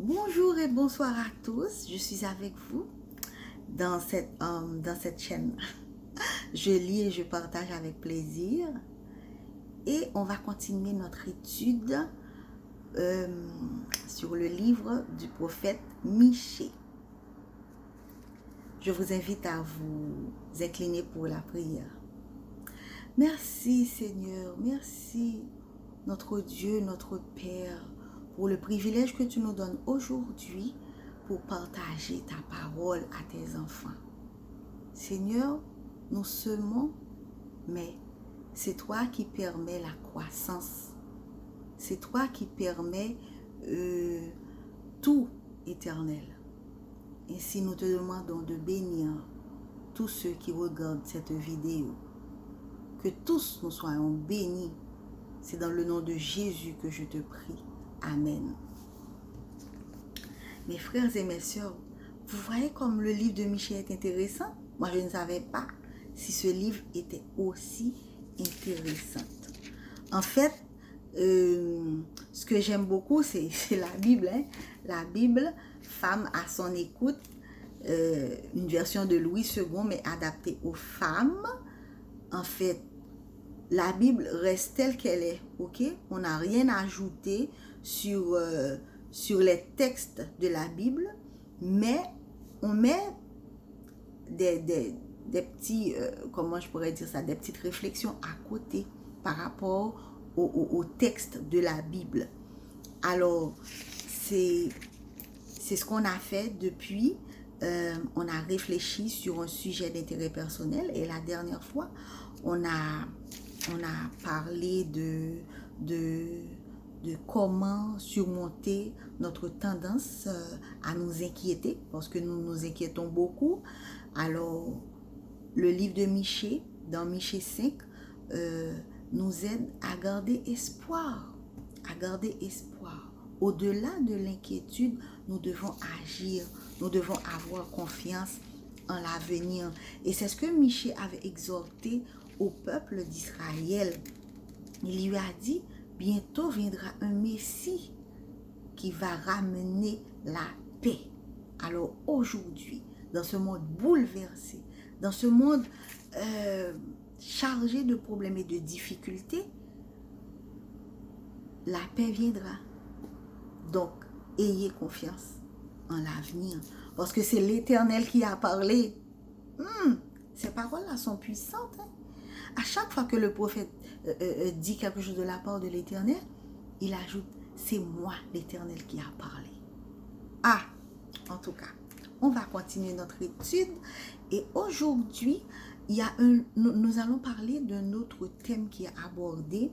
Bonjour et bonsoir à tous, je suis avec vous dans cette chaîne. Je lis et je partage avec plaisir et on va continuer notre étude sur le livre du prophète Michée. Je vous invite à vous incliner pour la prière. Merci Seigneur, merci notre Dieu, notre Père, pour le privilège que tu nous donnes aujourd'hui pour partager ta parole à tes enfants. Seigneur, nous semons, mais c'est toi qui permets la croissance. C'est toi qui permets tout éternel. Ainsi, nous te demandons de bénir tous ceux qui regardent cette vidéo. Que tous nous soyons bénis. C'est dans le nom de Jésus que je te prie. Amen. Mes frères et mes sœurs, vous voyez comme le livre de Michée est intéressant? Moi, je ne savais pas si ce livre était aussi intéressant. En fait, ce que j'aime beaucoup, c'est la Bible. Hein? La Bible, Femme à son écoute, une version de Louis II, mais adaptée aux femmes. En fait, la Bible reste telle qu'elle est, ok? On n'a rien ajouté sur les textes de la Bible, mais on met des petits, comment je pourrais dire ça, des petites réflexions à côté par rapport au texte de la Bible. Alors, c'est ce qu'on a fait depuis. On a réfléchi sur un sujet d'intérêt personnel et la dernière fois, on a parlé de comment surmonter notre tendance à nous inquiéter, parce que nous nous inquiétons beaucoup. Alors, le livre de Michée, dans Michée 5, nous aide à garder espoir. À garder espoir. Au-delà de l'inquiétude, nous devons agir, nous devons avoir confiance en l'avenir. Et c'est ce que Michée avait exhorté au peuple d'Israël. Il lui a dit, bientôt viendra un Messie qui va ramener la paix. Alors aujourd'hui, dans ce monde bouleversé, dans ce monde chargé de problèmes et de difficultés, la paix viendra. Donc, ayez confiance en l'avenir. Parce que c'est l'Éternel qui a parlé. Ces paroles-là sont puissantes. Hein? À chaque fois que le prophète dit quelque chose de la part de l'Éternel, il ajoute, c'est moi l'Éternel qui a parlé. Ah, en tout cas, on va continuer notre étude. Et aujourd'hui, nous allons parler d'un autre thème qui est abordé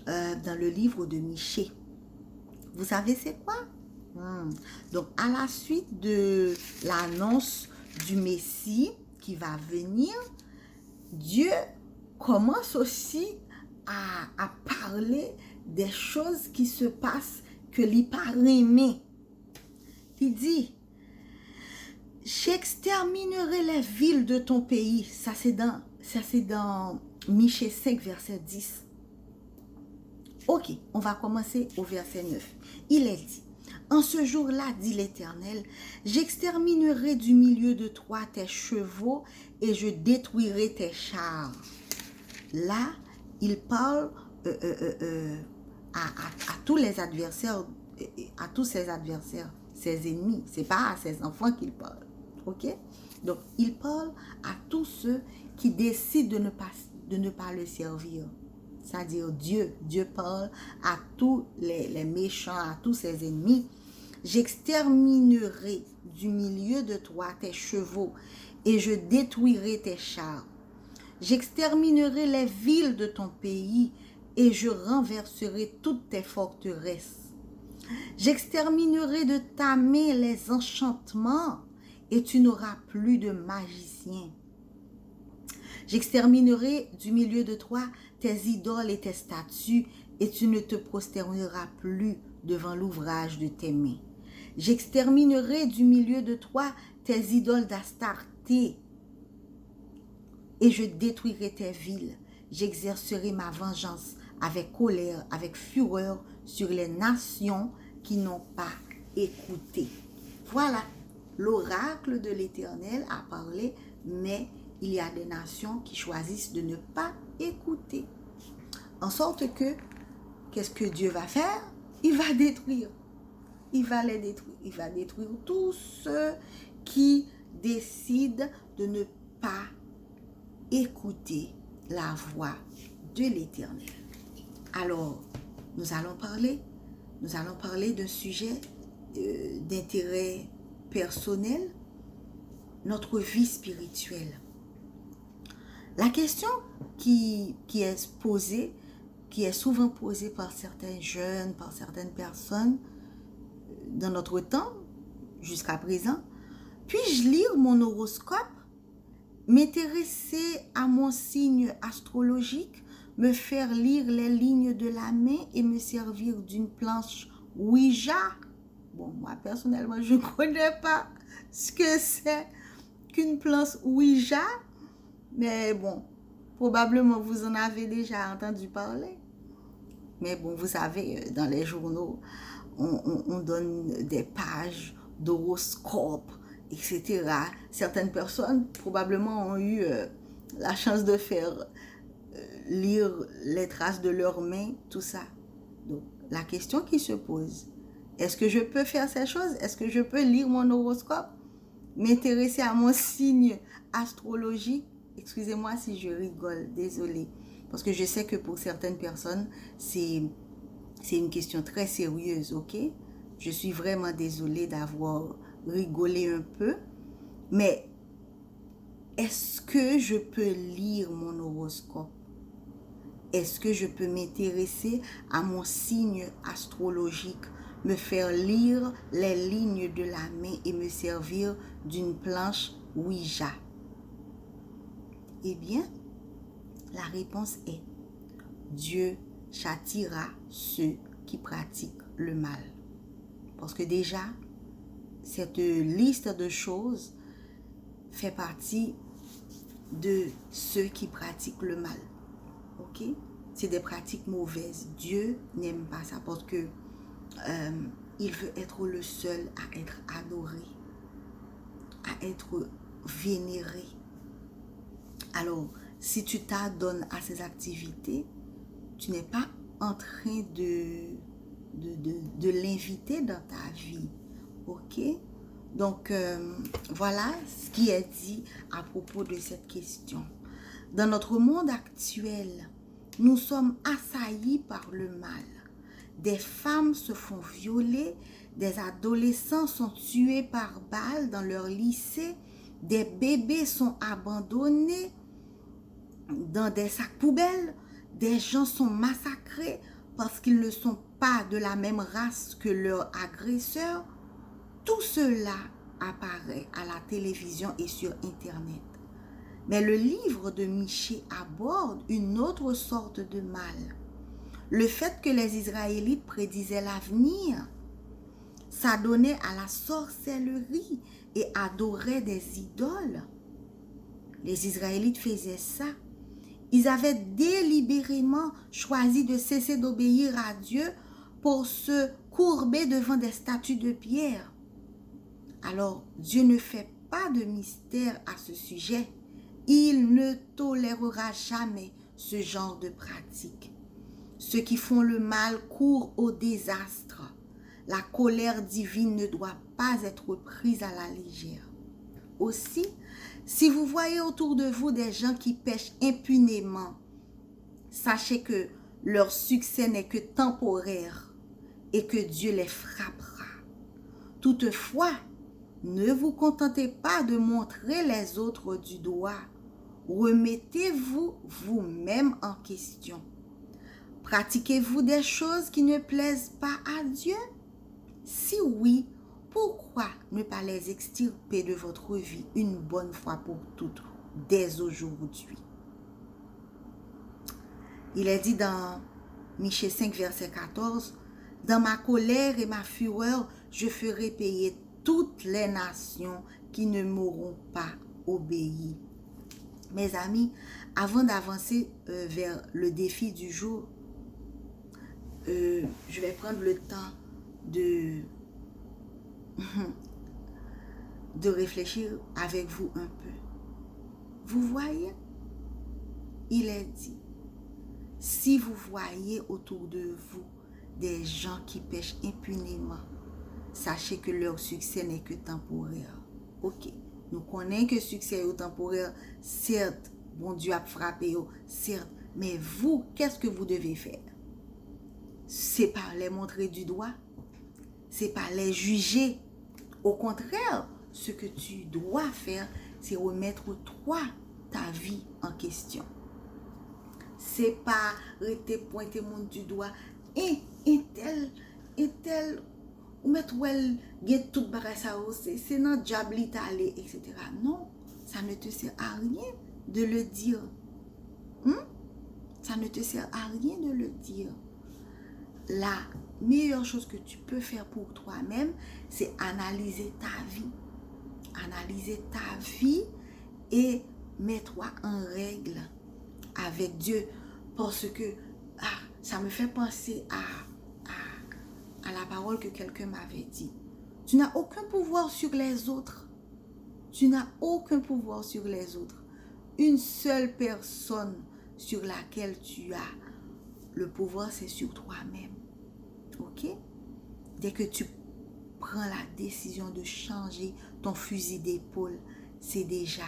dans le livre de Michée. Vous savez c'est quoi? Donc, à la suite de l'annonce du Messie qui va venir, Dieu commence aussi à parler des choses qui se passent que l'il pas aimé. Il dit, j'exterminerai les villes de ton pays. Ça c'est dans Michée 5, verset 10. Ok, on va commencer au verset 9. Il est dit, en ce jour-là, dit l'Éternel, j'exterminerai du milieu de toi tes chevaux et je détruirai tes chars. Là, il parle à tous les adversaires, à tous ses adversaires, ses ennemis. C'est pas à ses enfants qu'il parle. Ok? Donc, il parle à tous ceux qui décident de ne pas le servir. C'est-à-dire Dieu. Dieu parle à tous les méchants, à tous ses ennemis. J'exterminerai du milieu de toi tes chevaux et je détruirai tes chars. J'exterminerai les villes de ton pays et je renverserai toutes tes forteresses. J'exterminerai de ta main les enchantements et tu n'auras plus de magiciens. J'exterminerai du milieu de toi tes idoles et tes statues et tu ne te prosterneras plus devant l'ouvrage de tes mains. J'exterminerai du milieu de toi tes idoles d'Astarté et je détruirai tes villes. J'exercerai ma vengeance avec colère, avec fureur sur les nations qui n'ont pas écouter. Voilà, l'oracle de l'Éternel a parlé, mais il y a des nations qui choisissent de ne pas écouter. En sorte que, qu'est-ce que Dieu va faire? Il va détruire. Il va les détruire. Il va détruire tous ceux qui décident de ne pas écouter la voix de l'Éternel. Alors, nous allons parler d'un sujet d'intérêt personnel, notre vie spirituelle. La question qui est posée, qui est souvent posée par certains jeunes, par certaines personnes dans notre temps, jusqu'à présent, puis-je lire mon horoscope, m'intéresser à mon signe astrologique, me faire lire les lignes de la main et me servir d'une planche Ouija? Bon, moi personnellement, je ne connais pas ce que c'est qu'une planche Ouija, mais bon, probablement vous en avez déjà entendu parler. Mais bon, vous savez, dans les journaux, on donne des pages d'horoscopes, etc. Certaines personnes probablement ont eu la chance de faire lire les traces de leurs mains, tout ça. Donc, la question qui se pose, est-ce que je peux faire ces choses? Est-ce que je peux lire mon horoscope? M'intéresser à mon signe astrologique? Excusez-moi si je rigole, désolée. Parce que je sais que pour certaines personnes, c'est une question très sérieuse, ok? Je suis vraiment désolée d'avoir rigolé un peu. Mais est-ce que je peux lire mon horoscope? Est-ce que je peux m'intéresser à mon signe astrologique, me faire lire les lignes de la main et me servir d'une planche Ouija? Eh bien, la réponse est Dieu châtiera ceux qui pratiquent le mal. Parce que déjà, cette liste de choses fait partie de ceux qui pratiquent le mal. Ok? C'est des pratiques mauvaises. Dieu n'aime pas ça parce que il veut être le seul à être adoré, à être vénéré. Alors, si tu t'adonnes à ces activités, tu n'es pas en train de l'inviter dans ta vie. Ok? Donc, voilà ce qui est dit à propos de cette question. Dans notre monde actuel, nous sommes assaillis par le mal. Des femmes se font violer, des adolescents sont tués par balles dans leur lycée, des bébés sont abandonnés dans des sacs poubelles, des gens sont massacrés parce qu'ils ne sont pas de la même race que leurs agresseurs. Tout cela apparaît à la télévision et sur Internet. Mais le livre de Michée aborde une autre sorte de mal. Le fait que les Israélites prédisaient l'avenir, s'adonnaient à la sorcellerie et adoraient des idoles. Les Israélites faisaient ça. Ils avaient délibérément choisi de cesser d'obéir à Dieu pour se courber devant des statues de pierre. Alors, Dieu ne fait pas de mystère à ce sujet. Il ne tolérera jamais ce genre de pratique. Ceux qui font le mal courent au désastre. La colère divine ne doit pas être prise à la légère. Aussi, si vous voyez autour de vous des gens qui pêchent impunément, sachez que leur succès n'est que temporaire et que Dieu les frappera. Toutefois, ne vous contentez pas de montrer les autres du doigt. Remettez-vous vous-même en question. Pratiquez-vous des choses qui ne plaisent pas à Dieu? Si oui, pourquoi ne pas les extirper de votre vie une bonne fois pour toutes, dès aujourd'hui? Il est dit dans Michée 5, verset 14, « Dans ma colère et ma fureur, je ferai payer toutes les nations qui ne m'auront pas obéi. » Mes amis, avant d'avancer vers le défi du jour, je vais prendre le temps de de réfléchir avec vous un peu. Vous voyez, il est dit, si vous voyez autour de vous des gens qui pêchent impunément, sachez que leur succès n'est que temporaire. Ok, nous connaissons que le succès est temporaire, certes, bon Dieu a frappé, certes, mais vous, qu'est-ce que vous devez faire? C'est pas les montrer du doigt, c'est pas les juger. Au contraire, ce que tu dois faire, c'est remettre toi, ta vie en question. C'est pas rester pointer monde du doigt et tel ou mettre elle get tout bagay ça c'est dans diable allé etc. Non, ça ne te sert à rien de le dire. Ça ne te sert à rien de le dire. La meilleure chose que tu peux faire pour toi-même, c'est analyser ta vie. Analyser ta vie et mets-toi en règle avec Dieu. Parce que ça me fait penser à la parole que quelqu'un m'avait dit. Tu n'as aucun pouvoir sur les autres. Tu n'as aucun pouvoir sur les autres. Une seule personne sur laquelle tu as le pouvoir, c'est sur toi-même. Ok? Dès que tu prends la décision de changer ton fusil d'épaule, c'est déjà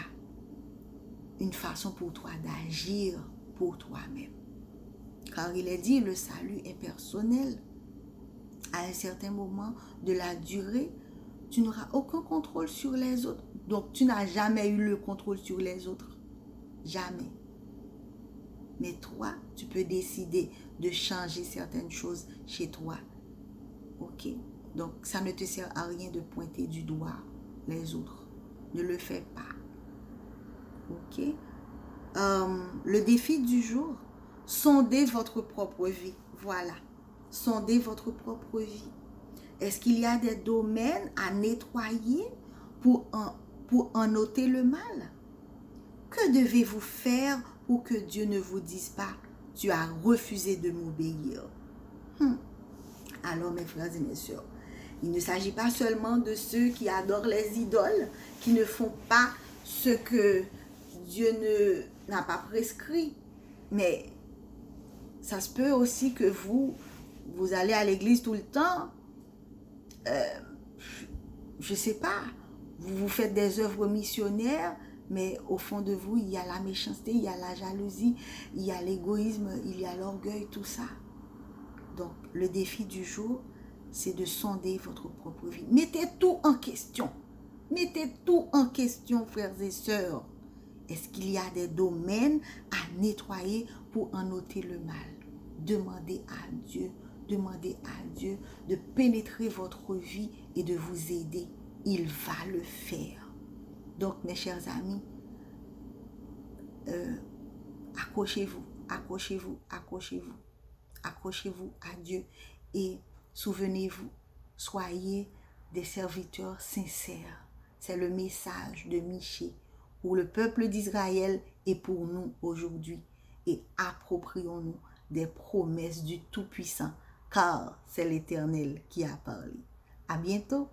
une façon pour toi d'agir pour toi-même. Car il est dit, le salut est personnel. À un certain moment de la durée, tu n'auras aucun contrôle sur les autres. Donc, tu n'as jamais eu le contrôle sur les autres. Jamais. Mais toi, tu peux décider de changer certaines choses chez toi. Ok? Donc, ça ne te sert à rien de pointer du doigt les autres. Ne le fais pas. Ok? Le défi du jour, sondez votre propre vie. Voilà. Sondez votre propre vie. Est-ce qu'il y a des domaines à nettoyer pour en ôter le mal? Que devez-vous faire pour que Dieu ne vous dise pas, tu as refusé de m'obéir? Alors, mes frères et mes sœurs, il ne s'agit pas seulement de ceux qui adorent les idoles, qui ne font pas ce que Dieu n'a pas prescrit. Mais ça se peut aussi que vous allez à l'église tout le temps. Je ne sais pas. Vous faites des œuvres missionnaires, mais au fond de vous, il y a la méchanceté, il y a la jalousie, il y a l'égoïsme, il y a l'orgueil, tout ça. Donc, le défi du jour, c'est de sonder votre propre vie. Mettez tout en question. Mettez tout en question, frères et sœurs. Est-ce qu'il y a des domaines à nettoyer pour en ôter le mal? Demandez à Dieu de pénétrer votre vie et de vous aider. Il va le faire. Donc, mes chers amis, accrochez-vous à Dieu et souvenez-vous, soyez des serviteurs sincères. C'est le message de Michée pour le peuple d'Israël et pour nous aujourd'hui. Et approprions-nous des promesses du Tout-Puissant, car c'est l'Éternel qui a parlé. À bientôt.